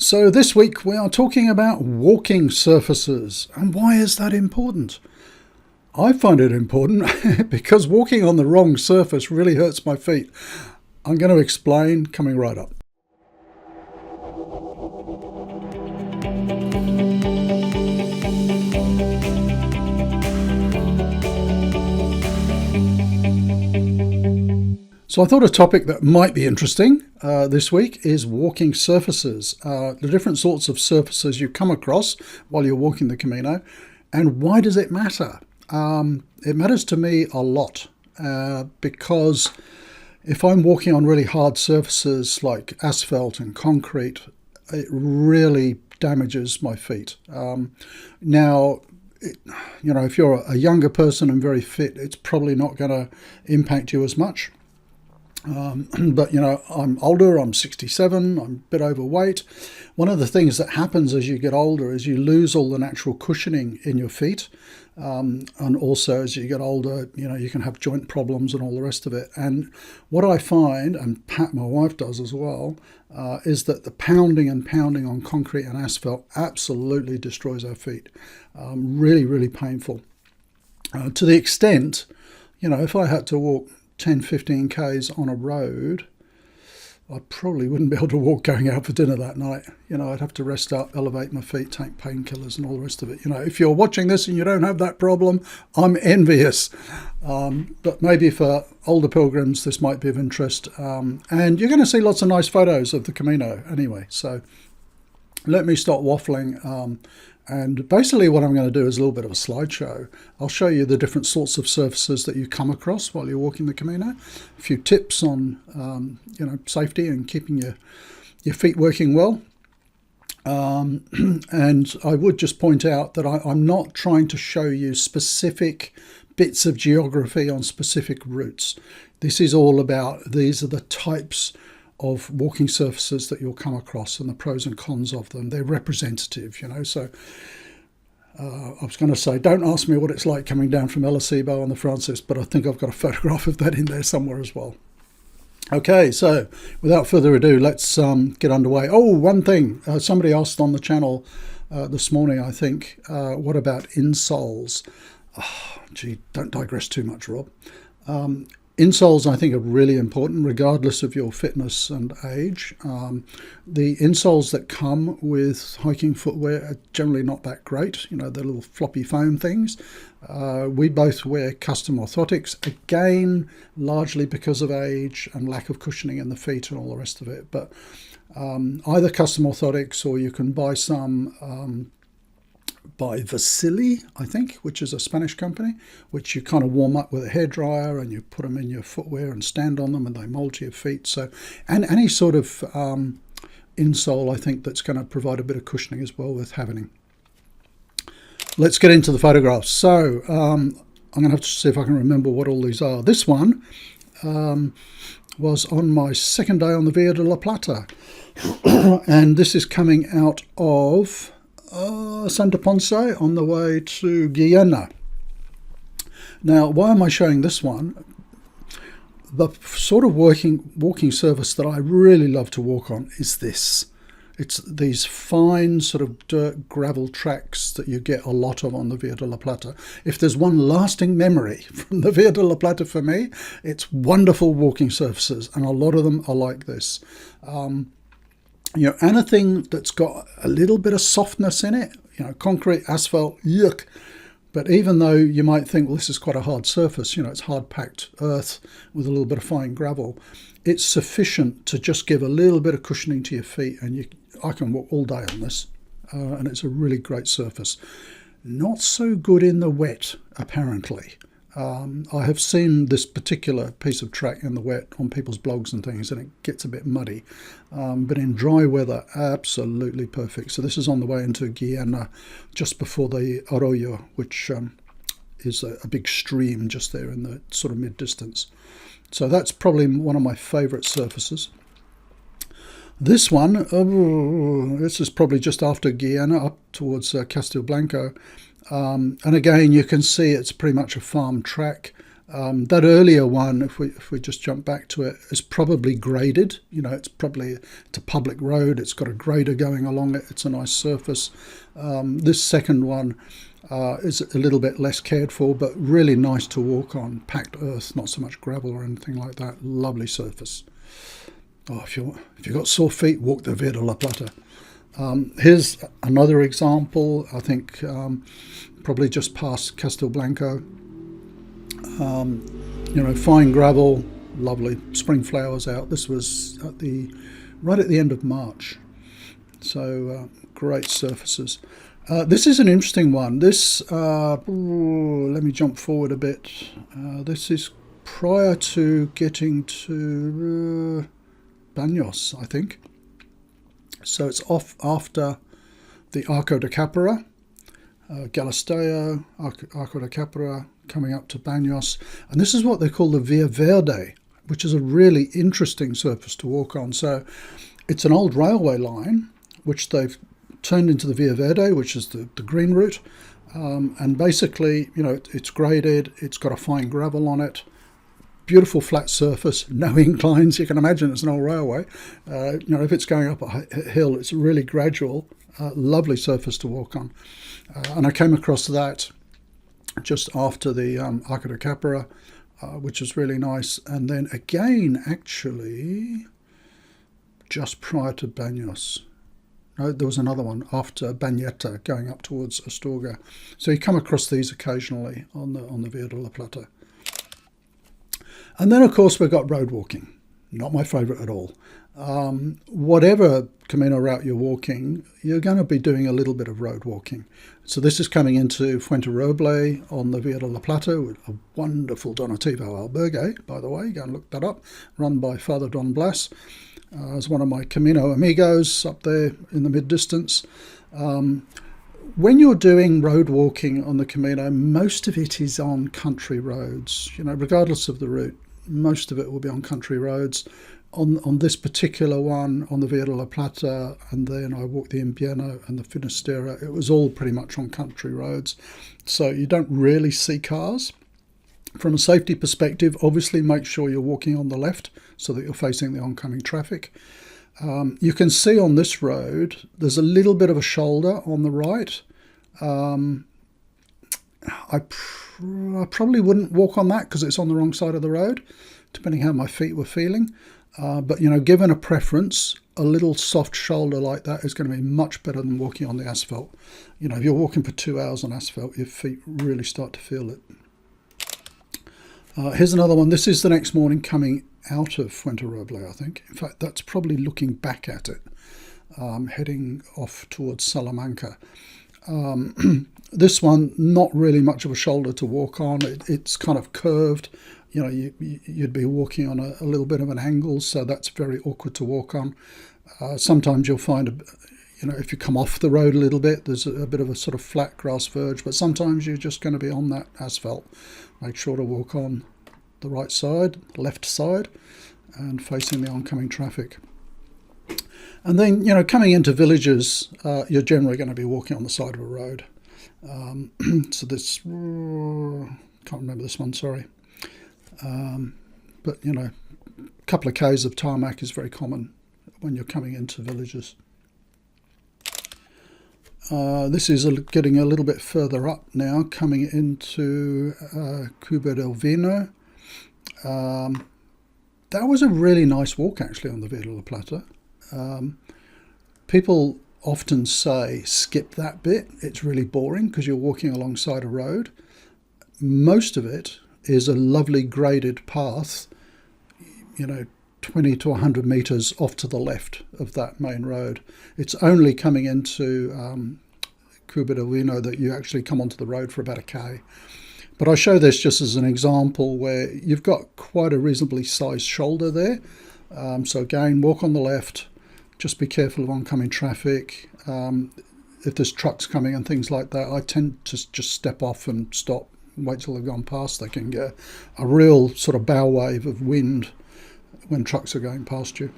So this week we are talking about walking surfaces. And why is that important? I find it important because walking on the wrong surface really hurts my feet. I'm going to explain coming right up. So I thought a topic that might be interesting this week is walking surfaces, the different sorts of surfaces you come across while you're walking the Camino, and why does it matter? It matters to me a lot because if I'm walking on really hard surfaces like asphalt and concrete, it really damages my feet. If you're a younger person and very fit, it's probably not going to impact you as much. But I'm older, I'm 67, I'm a bit overweight. One of the things that happens as you get older is you lose all the natural cushioning in your feet. And also as you get older, you can have joint problems and all the rest of it. And what I find, and Pat, my wife, does as well, is that the pounding on concrete and asphalt absolutely destroys our feet. Really, really painful. To the extent, if I had to walk 10, 15 Ks on a road, I probably wouldn't be able to walk going out for dinner that night. I'd have to rest up, elevate my feet, take painkillers and all the rest of it. If you're watching this and you don't have that problem, I'm envious. But maybe for older pilgrims, this might be of interest. And you're going to see lots of nice photos of the Camino anyway. So let me stop waffling. And basically what I'm going to do is a little bit of a slideshow. I'll show you the different sorts of surfaces that you come across while you're walking the Camino. A few tips on, safety and keeping your feet working well. And I would just point out that I'm not trying to show you specific bits of geography on specific routes. This is all about, these are the types of walking surfaces that you'll come across and the pros and cons of them. They're representative, so I was going to say, don't ask me what it's like coming down from El Acebo on the Francis, but I think I've got a photograph of that in there somewhere as well. Okay, so without further ado, let's get underway. Oh, one thing, somebody asked on the channel this morning, I think, what about insoles? Oh, gee, don't digress too much, Rob. Insoles, I think, are really important, regardless of your fitness and age. The insoles that come with hiking footwear are generally not that great. The little floppy foam things. We both wear custom orthotics, again, largely because of age and lack of cushioning in the feet and all the rest of it. But either custom orthotics, or you can buy some by Vasili, I think, which is a Spanish company, which you kind of warm up with a hairdryer and you put them in your footwear and stand on them and they mold to your feet. So, and any sort of insole, I think, that's going to provide a bit of cushioning as well with happening. Let's get into the photographs. So I'm going to have to see if I can remember what all these are. This one was on my second day on the Verde de la Plata. And this is coming out of Santa Ponce on the way to Guyana. Now, why am I showing this one? The sort of walking surface that I really love to walk on is this. It's these fine sort of dirt gravel tracks that you get a lot of on the Verde de la Plata. If there's one lasting memory from the Verde de la Plata for me, it's wonderful walking surfaces, and a lot of them are like this. Anything that's got a little bit of softness in it, concrete, asphalt, yuck. But even though you might think, well, this is quite a hard surface, it's hard-packed earth with a little bit of fine gravel, it's sufficient to just give a little bit of cushioning to your feet, and I can walk all day on this, and it's a really great surface. Not so good in the wet, apparently. I have seen this particular piece of track in the wet on people's blogs and things, and it gets a bit muddy. But in dry weather, absolutely perfect. So this is on the way into Guyana, just before the Arroyo, which is a big stream just there in the sort of mid-distance. So that's probably one of my favourite surfaces. This one, this is probably just after Guyana, up towards Castilblanco. And again, you can see it's pretty much a farm track. That earlier one, if we just jump back to it, is probably graded. It's a public road. It's got a grader going along it. It's a nice surface. This second one is a little bit less cared for, but really nice to walk on. Packed earth, not so much gravel or anything like that. Lovely surface. Oh, if you've got sore feet, walk the Verde la Plata. Here's another example. I think probably just past Castelblanco. Fine gravel, lovely spring flowers out. This was right at the end of March, so great surfaces. This is an interesting one. This let me jump forward a bit. This is prior to getting to Baños, I think. So it's off after the Arco de Capra, Galisteo, Arco de Capra, coming up to Baños. And this is what they call the Via Verde, which is a really interesting surface to walk on. So it's an old railway line, which they've turned into the Via Verde, which is the green route. And basically, it's graded, it's got a fine gravel on it, beautiful flat surface, no inclines. You can imagine it's an old railway. If it's going up a hill, it's really gradual, lovely surface to walk on. And I came across that just after the Arco de Capra, which was really nice. And then again, actually, just prior to Baños. No, there was another one after Bagnetta, going up towards Astorga. So you come across these occasionally on the Verde la Plata. And then, of course, we've got road walking. Not my favourite at all. Whatever Camino route you're walking, you're going to be doing a little bit of road walking. So this is coming into Fuenterroble on the Verde la Plata, with a wonderful Donativo albergue, by the way. Go and look that up. Run by Father Don Blas. As one of my Camino amigos up there in the mid-distance. When you're doing road walking on the Camino, most of it is on country roads. Regardless of the route, most of it will be on country roads. On this particular one, on the Verde la Plata, and then I walked the Invierno and the Finisterre, it was all pretty much on country roads. So you don't really see cars. From a safety perspective, obviously make sure you're walking on the left so that you're facing the oncoming traffic. You can see on this road, there's a little bit of a shoulder on the right. I probably wouldn't walk on that because it's on the wrong side of the road, depending how my feet were feeling. But, given a preference, a little soft shoulder like that is going to be much better than walking on the asphalt. If you're walking for 2 hours on asphalt, your feet really start to feel it. Here's another one. This is the next morning coming out of Fuenterroble, I think. In fact, that's probably looking back at it, heading off towards Salamanca. This one, not really much of a shoulder to walk on. It's kind of curved. You'd be walking on a little bit of an angle, so that's very awkward to walk on. Sometimes you'll find, if you come off the road a little bit, there's a bit of a sort of flat grass verge, but sometimes you're just going to be on that asphalt. Make sure to walk on the right side, left side, and facing the oncoming traffic. And then, coming into villages, you're generally going to be walking on the side of a road. So this, can't remember this one, sorry. But, a couple of k's of tarmac is very common when you're coming into villages. This is getting a little bit further up now, coming into Cuba del Vino. That was a really nice walk, actually, on the Verde la Plata. People often say, skip that bit. It's really boring because you're walking alongside a road. Most of it is a lovely graded path, 20 to 100 metres off to the left of that main road. It's only coming into Cuba del Vino that you actually come onto the road for about a K. But I show this just as an example where you've got quite a reasonably sized shoulder there. So again, walk on the left, just be careful of oncoming traffic. If there's trucks coming and things like that, I tend to just step off and stop, wait till they've gone past. They can get a real sort of bow wave of wind when trucks are going past you.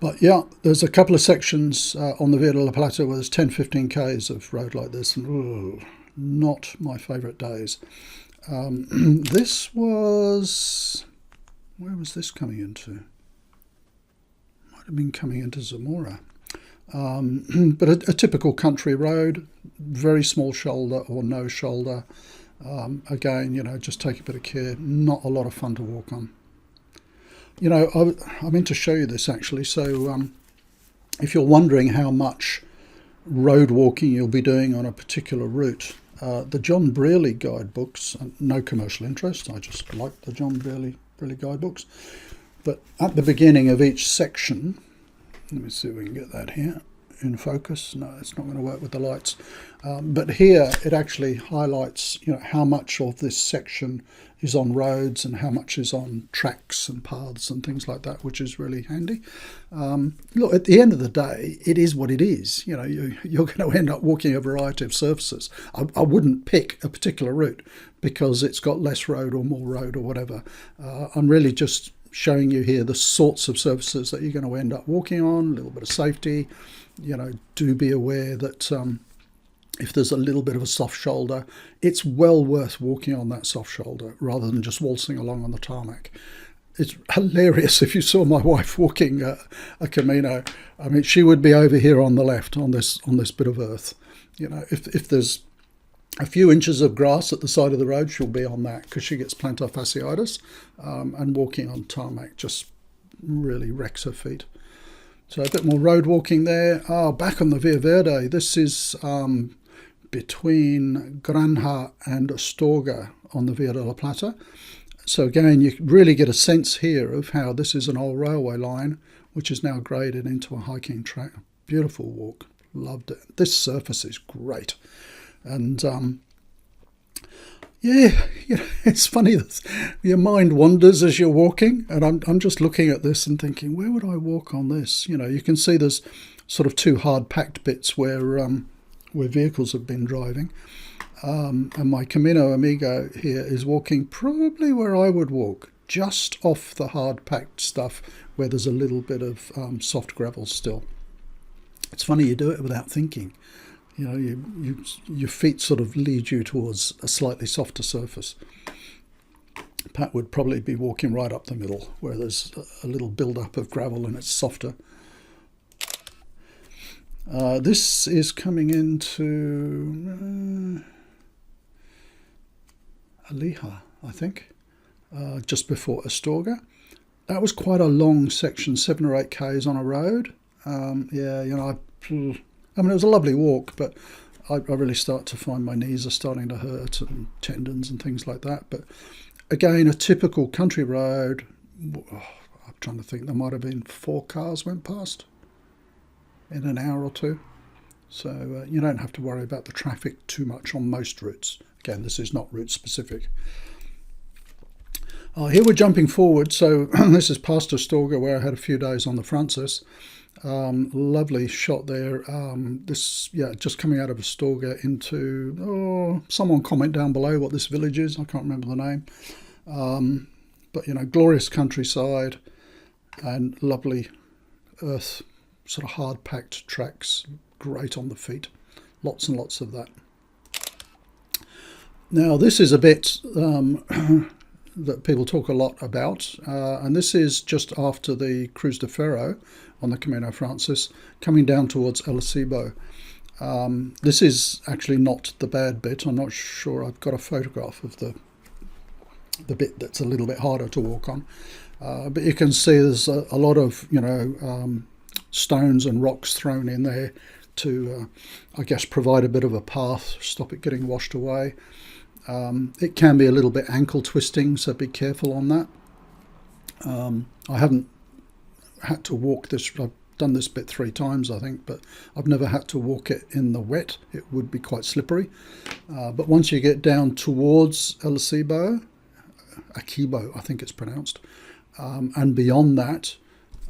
But yeah, there's a couple of sections on the Verde la Plata where there's 10-15 k's of road like this, and not my favourite days. This was, where was this coming into? Might have been coming into Zamora. But a typical country road, very small shoulder or no shoulder. Again, just take a bit of care. Not a lot of fun to walk on. I meant to show you this actually. So if you're wondering how much road walking you'll be doing on a particular route, the John Brearley guidebooks, no commercial interest, I just like the John Brearley guidebooks, but at the beginning of each section, let me see if we can get that here in focus. No, it's not going to work with the lights. But here it actually highlights, how much of this section is on roads and how much is on tracks and paths and things like that, which is really handy. Look, at the end of the day, it is what it is. You're going to end up walking a variety of surfaces. I wouldn't pick a particular route because it's got less road or more road or whatever. I'm really just showing you here the sorts of surfaces that you're going to end up walking on, a little bit of safety. Do be aware that if there's a little bit of a soft shoulder, it's well worth walking on that soft shoulder rather than just waltzing along on the tarmac. It's hilarious if you saw my wife walking a Camino. I mean, she would be over here on the left on this bit of earth. If there's a few inches of grass at the side of the road, she'll be on that because she gets plantar fasciitis, and walking on tarmac just really wrecks her feet. So a bit more road walking there. Back on the Via Verde. This is between Granja and Astorga on the Via de la Plata. So again, you really get a sense here of how this is an old railway line, which is now graded into a hiking track. Beautiful walk. Loved it. This surface is great. And it's funny that your mind wanders as you're walking, and I'm just looking at this and thinking, where would I walk on this? You can see there's sort of two hard packed bits where vehicles have been driving, and my Camino Amigo here is walking probably where I would walk, just off the hard packed stuff where there's a little bit of soft gravel still. It's funny, you do it without thinking. Your feet sort of lead you towards a slightly softer surface. Pat would probably be walking right up the middle where there's a little build-up of gravel and it's softer. This is coming into Alija, I think, just before Astorga. That was quite a long section, 7 or 8 k's on a road. I mean, it was a lovely walk, but I really start to find my knees are starting to hurt and tendons and things like that. But again, a typical country road. I'm trying to think, there might have been 4 cars went past in an hour or two. So you don't have to worry about the traffic too much on most routes. Again, this is not route specific. Here we're jumping forward. So this is past Astorga, where I had a few days on the Francis. Lovely shot there. Just coming out of Astorga into, someone comment down below what this village is. I can't remember the name. But glorious countryside and lovely earth, sort of hard packed tracks, great on the feet. Lots and lots of that. Now this is a bit that people talk a lot about, and this is just after the Cruz de Ferro on the Camino Francis, coming down towards El Acebo. This is actually not the bad bit. I'm not sure. I've got a photograph of the bit that's a little bit harder to walk on, but you can see there's a lot of stones and rocks thrown in there to I guess provide a bit of a path, stop it getting washed away. It can be a little bit ankle twisting, so be careful on that. I haven't had to walk this. I've done this bit 3 times, I think, but I've never had to walk it in the wet. It would be quite slippery. But once you get down towards El Acebo, I think it's pronounced, and beyond that,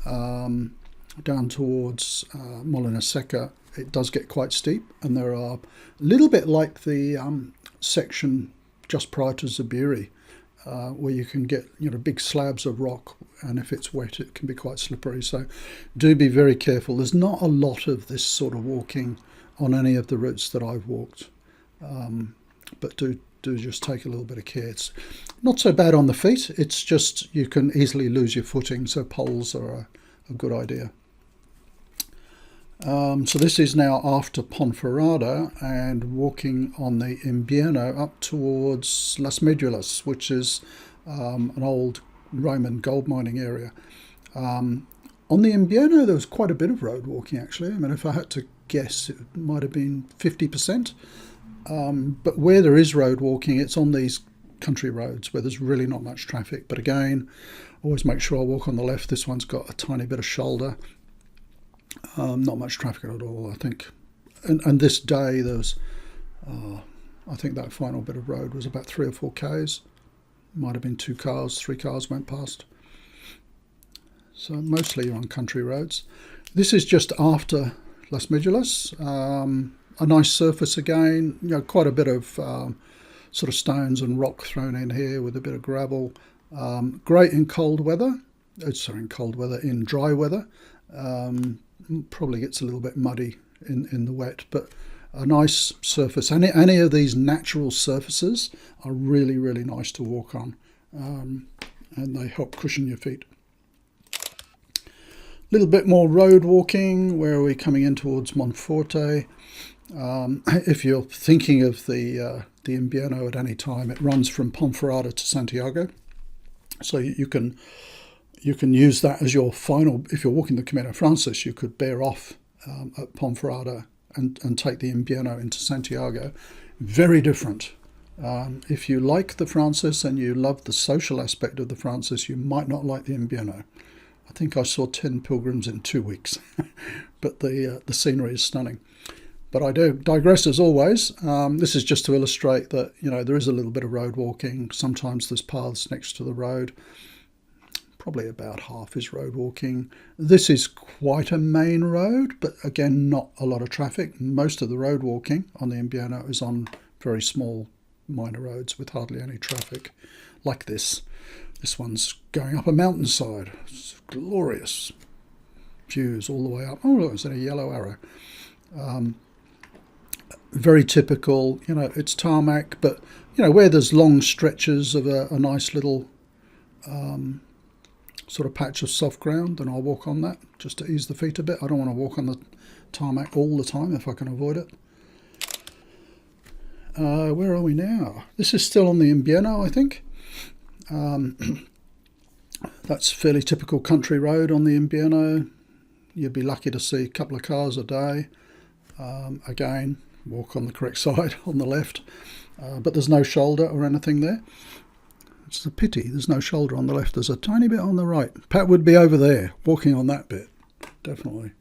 down towards Molina Seca, it does get quite steep, and there are a little bit like the section just prior to Zubiri, where you can get big slabs of rock, and if it's wet it can be quite slippery, so do be very careful. There's not a lot of this sort of walking on any of the routes that I've walked, but do do just take a little bit of care. It's not so bad on the feet, it's just you can easily lose your footing, so poles are a good idea. So this is now after Ponferrada and walking on the Invierno up towards Las Medulas, which is an old Roman gold mining area. On the Invierno there was quite a bit of road walking actually. I mean, if I had to guess, it might have been 50%. But where there is road walking, it's on these country roads where there's really not much traffic. But again, always make sure I walk on the left. This one's got a tiny bit of shoulder. Not much traffic at all, I think. And this day there's, I think that final bit of road was about 3 or 4 k's. Might have been 2 cars, 3 cars went past. So mostly you're on country roads. This is just after Las Medulas. A nice surface again, you know, quite a bit of sort of stones and rock thrown in here with a bit of gravel. Great in cold weather. In dry weather. Probably gets a little bit muddy in the wet, but a nice surface. Any of these natural surfaces are really, really nice to walk on, and they help cushion your feet. A little bit more road walking. Where are we coming in towards Monforte? If you're thinking of the Invierno at any time, it runs from Ponferrada to Santiago, so you can use that as your final. If you're walking the Camino Francis, you could bear off at Ponferrada and take the Invierno into Santiago. Very different. If you like the Francis and you love the social aspect of the Francis, you might not like the Invierno. I think I saw 10 pilgrims in 2 weeks, but the scenery is stunning. But I do digress as always. This is just to illustrate that, you know, there is a little bit of road walking. Sometimes there's paths next to the road. Probably about half is road walking. This is quite a main road, but again, not a lot of traffic. Most of the road walking on the Invierno is on very small minor roads with hardly any traffic, like this. This one's going up a mountainside. It's glorious views all the way up. Oh, look, there's a yellow arrow. Very typical, you know, it's tarmac, but, you know, where there's long stretches of a nice little sort of patch of soft ground, then I'll walk on that just to ease the feet a bit. I don't want to walk on the tarmac all the time if I can avoid it. Where are we now? This is still on the Invierno, I think. That's fairly typical country road on the Invierno. You'd be lucky to see a couple of cars a day. Again, walk on the correct side on the left, but there's no shoulder or anything there. It's a pity there's no shoulder on the left. There's a tiny bit on the right. Pat would be over there walking on that bit, definitely.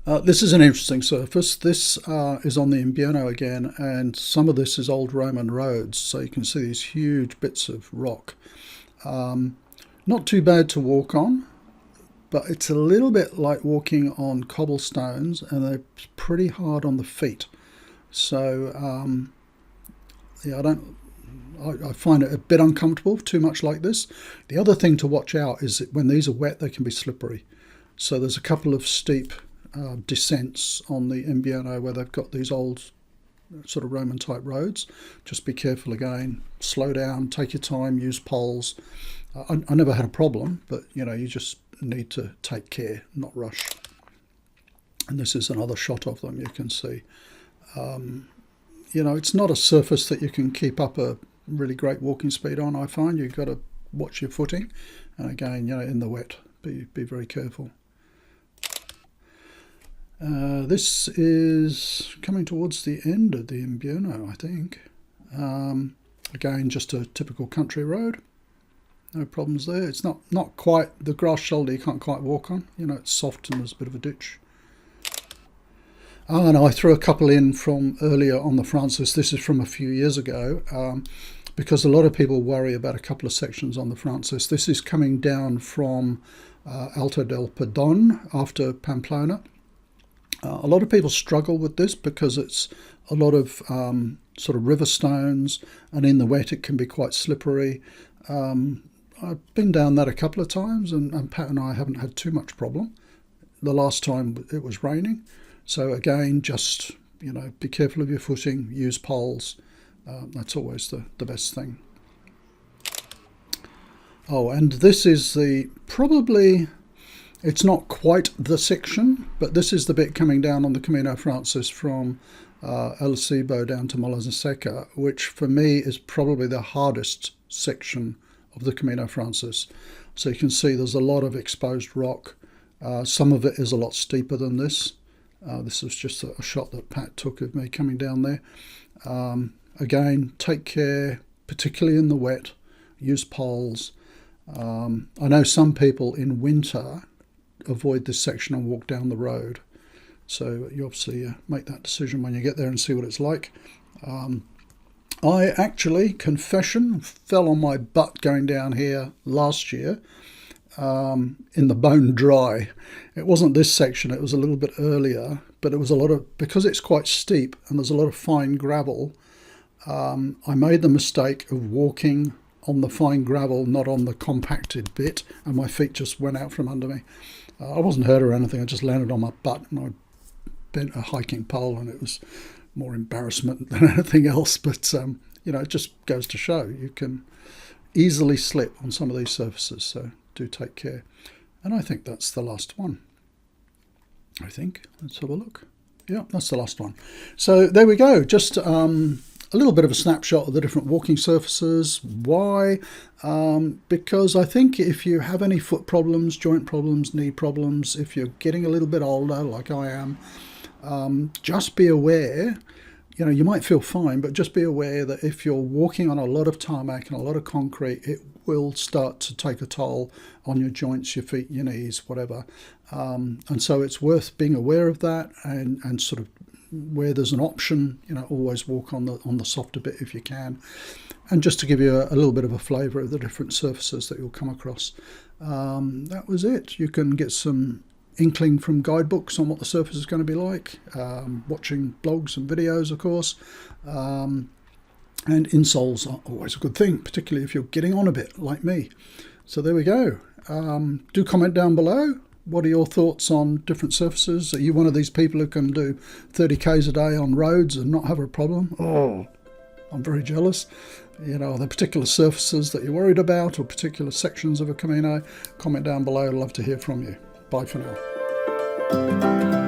This is an interesting surface. This is on the Invierno again, and some of this is old Roman roads, so you can see these huge bits of rock. Not too bad to walk on, but it's a little bit like walking on cobblestones, and they're pretty hard on the feet. So yeah, I find it a bit uncomfortable, too much like this. The other thing to watch out is that when these are wet, they can be slippery. So there's a couple of steep descents on the Invierno where they've got these old sort of Roman type roads. Just be careful again, slow down, take your time, use poles. I never had a problem, but you know, you just need to take care, not rush. And this is another shot of them, you can see. You know, it's not a surface that you can keep up a really great walking speed on, I find. You've got to watch your footing, and again, you know, in the wet, be very careful. This is coming towards the end of the Invierno, I think. Again, just a typical country road. No problems there. It's not quite the grass shoulder you can't quite walk on. You know, it's soft and there's a bit of a ditch. And I threw a couple in from earlier on the Francis. This is from a few years ago, because a lot of people worry about a couple of sections on the Francis. This is coming down from Alto del Perdón after Pamplona. A lot of people struggle with this because it's a lot of sort of river stones, and in the wet it can be quite slippery. I've been down that a couple of times, and Pat and I haven't had too much problem. The last time it was raining. So again, just you know, be careful of your footing, use poles. That's always the best thing. Oh, and this is it's not quite the section, but this is the bit coming down on the Camino Frances from El Ceibo down to Molaseca, which for me is probably the hardest section of the Camino Frances. So you can see there's a lot of exposed rock. Some of it is a lot steeper than this. This was just a shot that Pat took of me coming down there. Again, take care, particularly in the wet. Use poles. I know some people in winter avoid this section and walk down the road. So you obviously make that decision when you get there and see what it's like. I actually, confession, fell on my butt going down here last year in the Bone Dry. It wasn't this section, it was a little bit earlier, but it was because it's quite steep and there's a lot of fine gravel, I made the mistake of walking on the fine gravel, not on the compacted bit, and my feet just went out from under me. I wasn't hurt or anything, I just landed on my butt and I bent a hiking pole, and it was more embarrassment than anything else. But, you know, it just goes to show you can easily slip on some of these surfaces, so do take care. And I think that's the last one. I think. Let's have a look. Yeah, that's the last one. So there we go. Just a little bit of a snapshot of the different walking surfaces. Why? Because I think if you have any foot problems, joint problems, knee problems, if you're getting a little bit older, like I am, just be aware, you know, you might feel fine, but just be aware that if you're walking on a lot of tarmac and a lot of concrete, it will start to take a toll on your joints, your feet, your knees, whatever. And so it's worth being aware of that, and sort of where there's an option, you know, always walk on the softer bit if you can. And just to give you a little bit of a flavour of the different surfaces that you'll come across. That was it. You can get some inkling from guidebooks on what the surface is going to be like, watching blogs and videos, of course. And insoles are always a good thing, particularly if you're getting on a bit like me. So there we go. Do comment down below. What are your thoughts on different surfaces? Are you one of these people who can do 30 k's a day on roads and not have a problem? Oh, I'm very jealous. You know, are there particular surfaces that you're worried about, or particular sections of a Camino? Comment down below. I'd love to hear from you. Bye for now.